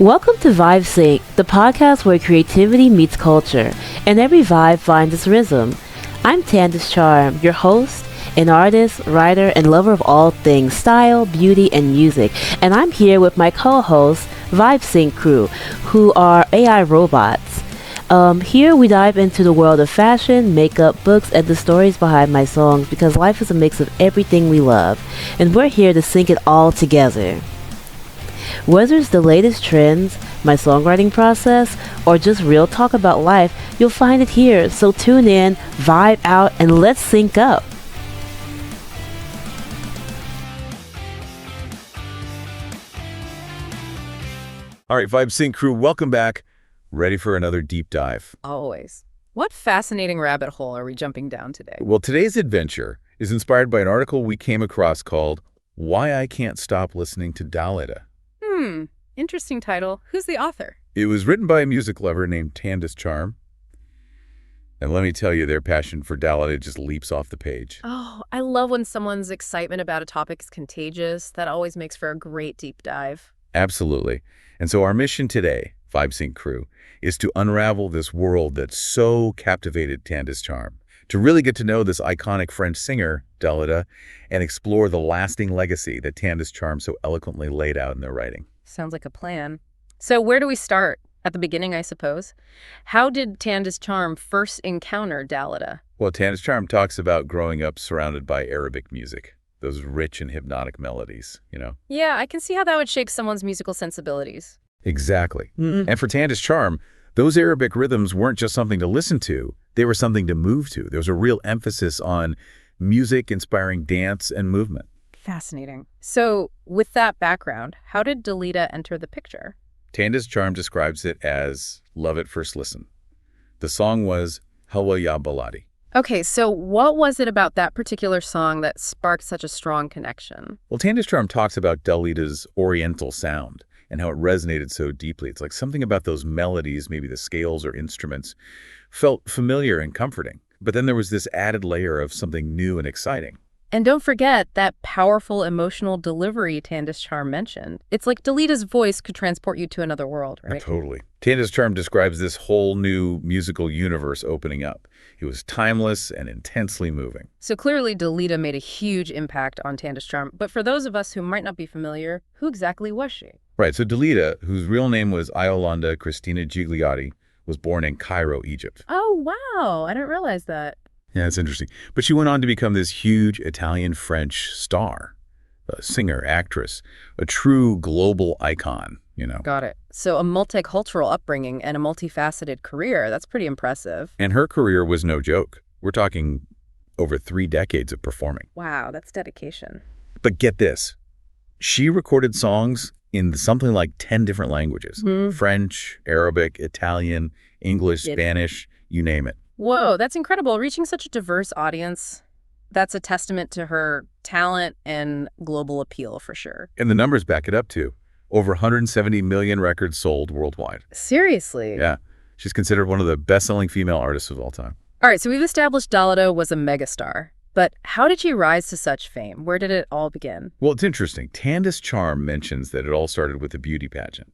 Welcome to Vibe Sync, the podcast where creativity meets culture, and every vibe finds its rhythm. I'm Tandis Charm, your host, an artist, writer, and lover of all things style, beauty, and music, and I'm here with my co-host, Vibe Sync crew, who are AI robots. Here we dive into the world of fashion, makeup, books, and the stories behind my songs because life is a mix of everything we love, and we're here to sync it all together. Whether it's the latest trends, my songwriting process, or just real talk about life, you'll find it here. So tune in, vibe out, and let's sync up. All right, Vibe Sync crew, welcome back. Ready for another deep dive. Always. What fascinating rabbit hole are we jumping down today? Well, today's adventure is inspired by an article we came across called Why I Can't Stop Listening to Dalida. Interesting title. Who's the author? It was written by a music lover named Tandis Charm. And let me tell you, their passion for Dalida just leaps off the page. Oh, I love when someone's excitement about a topic is contagious. That always makes for a great deep dive. Absolutely. And so our mission today, Vibe Sync crew, is to unravel this world that so captivated Tandis Charm, to really get to know this iconic French singer, Dalida, and explore the lasting legacy that Tandis Charm so eloquently laid out in their writing. Sounds like a plan. So where do we start? At the beginning, I suppose. How did Tandis Charm first encounter Dalida? Well, Tandis Charm talks about growing up surrounded by Arabic music, those rich and hypnotic melodies, you know? Yeah, I can see how that would shake someone's musical sensibilities. Exactly. And for Tandis Charm, those Arabic rhythms weren't just something to listen to, they were something to move to. There was a real emphasis on music inspiring dance and movement. Fascinating. So, with that background, how did Dalida enter the picture? Tandis Charm describes it as love at first listen. The song was Helwa Ya Baladi. Okay, so what was it about that particular song that sparked such a strong connection? Well, Tandis Charm talks about Dalida's oriental sound and how it resonated so deeply. It's like something about those melodies, maybe the scales or instruments, felt familiar and comforting. But then there was this added layer of something new and exciting. And don't forget that powerful emotional delivery Tandis Charm mentioned. It's like Dalida's voice could transport you to another world, right? Totally. Tandis Charm describes this whole new musical universe opening up. It was timeless and intensely moving. So clearly Dalida made a huge impact on Tandis Charm. But for those of us who might not be familiar, who exactly was she? Right, so Dalida, whose real name was Iolanda Cristina Gigliotti, was born in Cairo, Egypt. Oh, wow. I didn't realize that. Yeah, it's interesting. But she went on to become this huge Italian-French star, a singer, actress, a true global icon, you know. Got it. So a multicultural upbringing and a multifaceted career. That's pretty impressive. And her career was no joke. We're talking over 3 decades of performing. Wow, that's dedication. But get this. She recorded songs in something like 10 different languages. French, Arabic, Italian, English, Spanish, you name it. Whoa, that's incredible. Reaching such a diverse audience, that's a testament to her talent and global appeal for sure. And the numbers back it up too. Over 170 million records sold worldwide. Seriously? Yeah. She's considered one of the best-selling female artists of all time. All right, so we've established Dalida was a megastar. But how did she rise to such fame? Where did it all begin? Well, it's interesting. Tandis Charm mentions that it all started with a beauty pageant.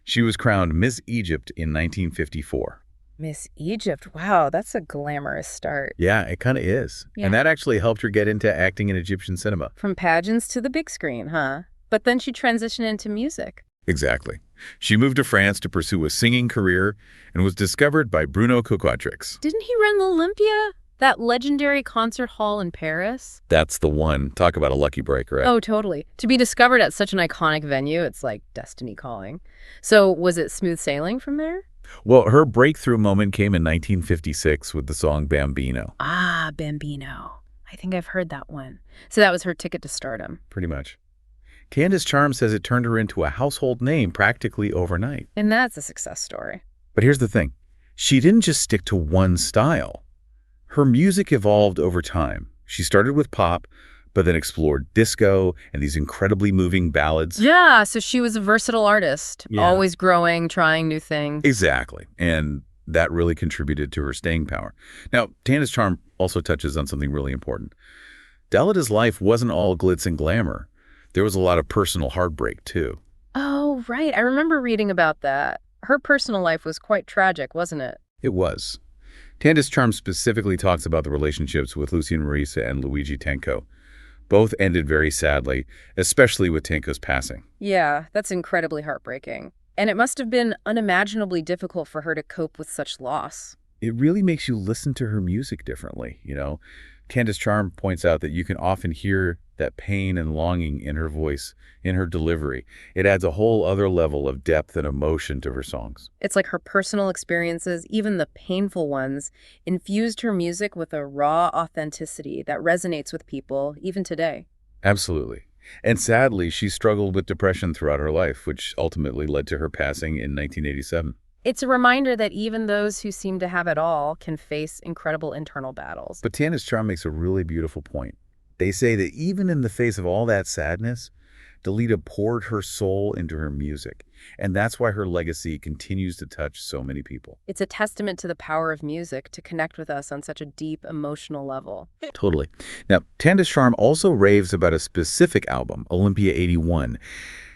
She was crowned Miss Egypt in 1954. Miss Egypt. Wow, that's a glamorous start. Yeah, it kind of is. Yeah. And that actually helped her get into acting in Egyptian cinema. From pageants to the big screen, huh? But then she transitioned into music. Exactly. She moved to France to pursue a singing career and was discovered by Bruno Coquatrix. Didn't he run the Olympia? That legendary concert hall in Paris? That's the one. Talk about a lucky break, right? Oh, totally. To be discovered at such an iconic venue, it's like destiny calling. So was it smooth sailing from there? Well, her breakthrough moment came in 1956 with the song Bambino. Ah, Bambino. I think I've heard that one. So that was her ticket to stardom. Pretty much. Tandis Charm says it turned her into a household name practically overnight. And that's a success story. But here's the thing. She didn't just stick to one style. Her music evolved over time. She started with pop, but then explored disco and these incredibly moving ballads. Yeah, so she was a versatile artist, always growing, trying new things. Exactly. And that really contributed to her staying power. Now, Tandis Charm also touches on something really important. Dalida's life wasn't all glitz and glamour. There was a lot of personal heartbreak, too. Oh, Oh, right. I remember reading about that. Her personal life was quite tragic, wasn't it? It was. Tandis Charm specifically talks about the relationships with Lucien Marisa and Luigi Tenco. Both ended very sadly, especially with Tenco's passing. Yeah, that's incredibly heartbreaking. And it must have been unimaginably difficult for her to cope with such loss. It really makes you listen to her music differently. Tandis Charm points out that you can often hear that pain and longing in her voice, in her delivery. It adds a whole other level of depth and emotion to her songs. It's like her personal experiences, even the painful ones, infused her music with a raw authenticity that resonates with people, even today. Absolutely. And sadly, she struggled with depression throughout her life, which ultimately led to her passing in 1987. It's a reminder that even those who seem to have it all can face incredible internal battles. But Tandis Charm makes a really beautiful point. They say that even in the face of all that sadness, Dalida poured her soul into her music. And that's why her legacy continues to touch so many people. It's a testament to the power of music to connect with us on such a deep emotional level. Totally. Now, Tandis Charm also raves about a specific album, Olympia 81.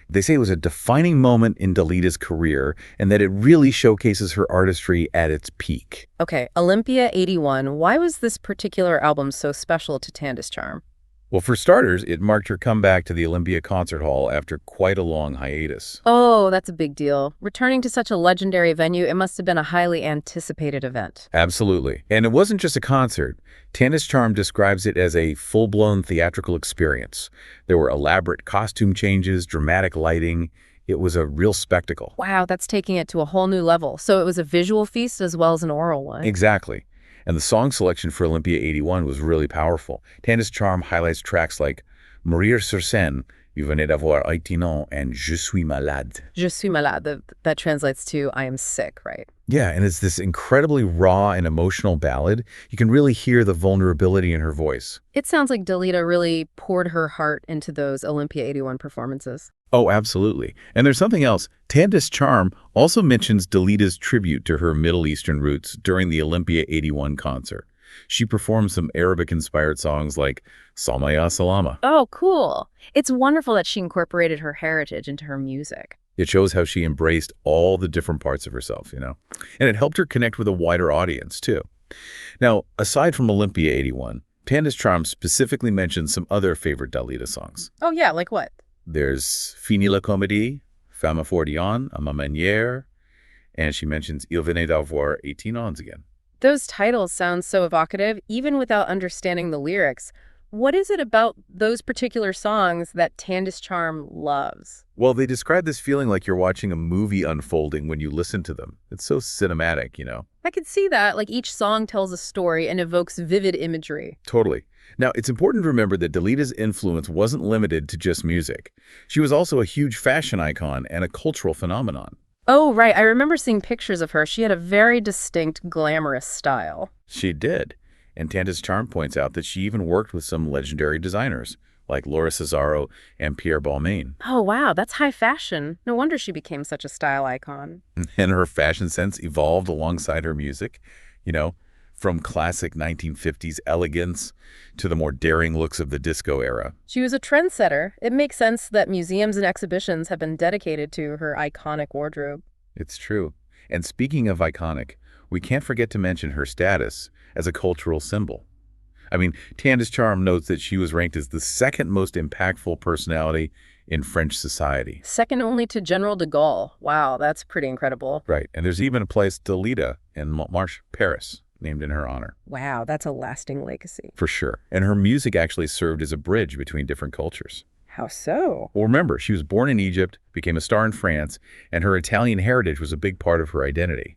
They say it was a defining moment in Dalida's career and that it really showcases her artistry at its peak. Okay, Olympia 81. Why was this particular album so special to Tandis Charm? Well, for starters, it marked her comeback to the Olympia Concert Hall after quite a long hiatus. Oh, that's a big deal. Returning to such a legendary venue, it must have been a highly anticipated event. Absolutely. And it wasn't just a concert. Tandis Charm describes it as a full-blown theatrical experience. There were elaborate costume changes, dramatic lighting. It was a real spectacle. Wow, that's taking it to a whole new level. So it was a visual feast as well as an oral one. Exactly. And the song selection for Olympia 81 was really powerful. Tandis Charm highlights tracks like Mourir sur scène, You venez d'avoir 18 ans, and Je suis malade. Je suis malade. That translates to I am sick, right? Yeah, and it's this incredibly raw and emotional ballad. You can really hear the vulnerability in her voice. It sounds like Dalida really poured her heart into those Olympia 81 performances. Oh, absolutely. And there's something else. Tandis Charm also mentions Dalida's tribute to her Middle Eastern roots during the Olympia 81 concert. She performed some Arabic-inspired songs like Salma Ya Salama. Oh, cool. It's wonderful that she incorporated her heritage into her music. It shows how she embraced all the different parts of herself. And it helped her connect with a wider audience, too. Now, aside from Olympia 81, Tandis Charm specifically mentions some other favorite Dalida songs. Oh, yeah, like what? There's Fini la comédie, Femme Fordion, À ma manière, and she mentions Il venait d'avoir 18 ans again. Those titles sound so evocative, even without understanding the lyrics. What is it about those particular songs that Tandis Charm loves? Well, they describe this feeling like you're watching a movie unfolding when you listen to them. It's so cinematic. I could see that. Like each song tells a story and evokes vivid imagery. Totally. Now, it's important to remember that Dalida's influence wasn't limited to just music. She was also a huge fashion icon and a cultural phenomenon. Oh, right. I remember seeing pictures of her. She had a very distinct, glamorous style. She did. And Tandis Charm points out that she even worked with some legendary designers, like Laura Cesaro and Pierre Balmain. Oh, wow. That's high fashion. No wonder she became such a style icon. And her fashion sense evolved alongside her music, from classic 1950s elegance to the more daring looks of the disco era. She was a trendsetter. It makes sense that museums and exhibitions have been dedicated to her iconic wardrobe. It's true. And speaking of iconic, we can't forget to mention her status as a cultural symbol. I mean, Tandis Charm notes that she was ranked as the second most impactful personality in French society. Second only to General de Gaulle. Wow, that's pretty incredible. Right. And there's even a place, Dalida, in Montmartre, Paris, named in her honor. Wow, that's a lasting legacy. For sure. And her music actually served as a bridge between different cultures. How so? Well, remember, she was born in Egypt, became a star in France, and her Italian heritage was a big part of her identity.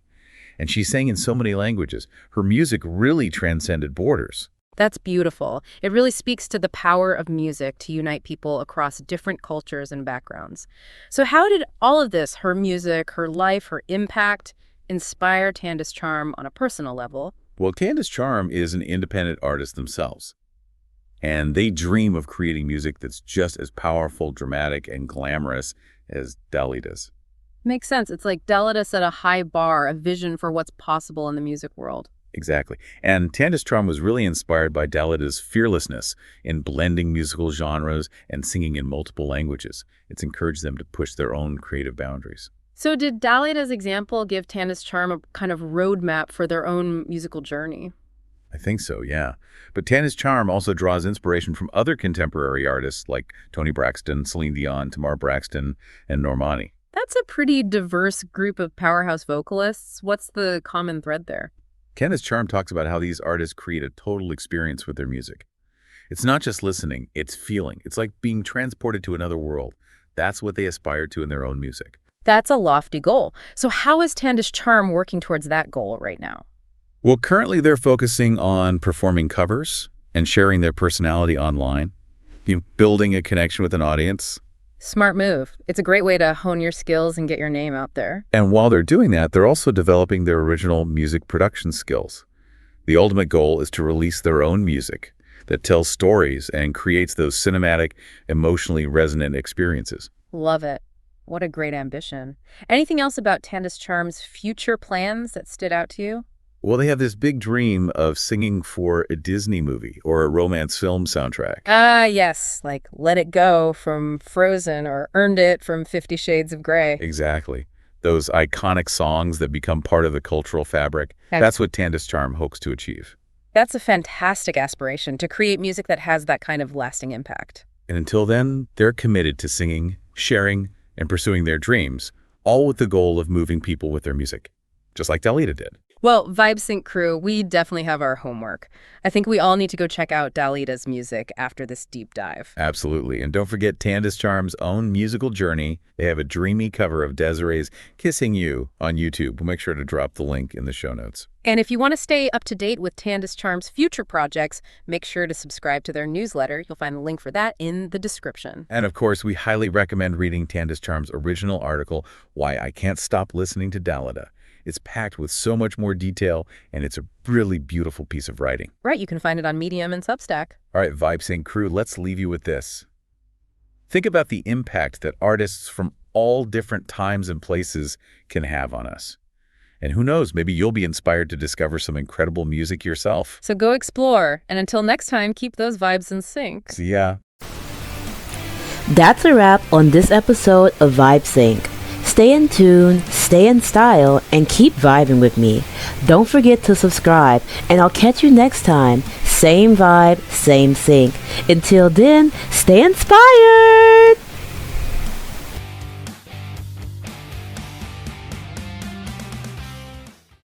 And she sang in so many languages. Her music really transcended borders. That's beautiful. It really speaks to the power of music to unite people across different cultures and backgrounds. So how did all of this, her music, her life, her impact, inspire Tandis Charm on a personal level? Well, Tandis Charm is an independent artist themselves. And they dream of creating music that's just as powerful, dramatic, and glamorous as Dalida's. Makes sense. It's like Dalida set a high bar, a vision for what's possible in the music world. Exactly. And Tandis Charm was really inspired by Dalida's fearlessness in blending musical genres and singing in multiple languages. It's encouraged them to push their own creative boundaries. So did Dalida's example give Tandis Charm a kind of roadmap for their own musical journey? I think so, yeah. But Tandis Charm also draws inspiration from other contemporary artists like Toni Braxton, Celine Dion, Tamar Braxton, and Normani. That's a pretty diverse group of powerhouse vocalists. What's the common thread there? Tandis Charm talks about how these artists create a total experience with their music. It's not just listening, it's feeling. It's like being transported to another world. That's what they aspire to in their own music. That's a lofty goal. So how is Tandis Charm working towards that goal right now? Well, currently they're focusing on performing covers and sharing their personality online, building a connection with an audience. Smart move. It's a great way to hone your skills and get your name out there. And while they're doing that, they're also developing their original music production skills. The ultimate goal is to release their own music that tells stories and creates those cinematic, emotionally resonant experiences. Love it. What a great ambition. Anything else about Tandis Charm's future plans that stood out to you? Well, they have this big dream of singing for a Disney movie or a romance film soundtrack. Ah, yes, like Let It Go from Frozen or Earned It from 50 Shades of Grey. Exactly. Those iconic songs that become part of the cultural fabric. That's what Tandis Charm hopes to achieve. That's a fantastic aspiration, to create music that has that kind of lasting impact. And until then, they're committed to singing, sharing, and pursuing their dreams, all with the goal of moving people with their music, just like Dalida did. Well, Vibe Sync crew, we definitely have our homework. I think we all need to go check out Dalida's music after this deep dive. Absolutely. And don't forget Tandis Charm's own musical journey. They have a dreamy cover of Desiree's Kissing You on YouTube. We'll make sure to drop the link in the show notes. And if you want to stay up to date with Tandis Charm's future projects, make sure to subscribe to their newsletter. You'll find the link for that in the description. And of course, we highly recommend reading Tandis Charm's original article, Why I Can't Stop Listening to Dalida. It's packed with so much more detail, and it's a really beautiful piece of writing. Right, you can find it on Medium and Substack. All right, Vibe Sync crew, let's leave you with this. Think about the impact that artists from all different times and places can have on us. And who knows, maybe you'll be inspired to discover some incredible music yourself. So go explore, and until next time, keep those vibes in sync. See ya. That's a wrap on this episode of Vibe Sync. Stay in tune, stay in style, and keep vibing with me. Don't forget to subscribe, and I'll catch you next time. Same vibe, same sync. Until then, stay inspired!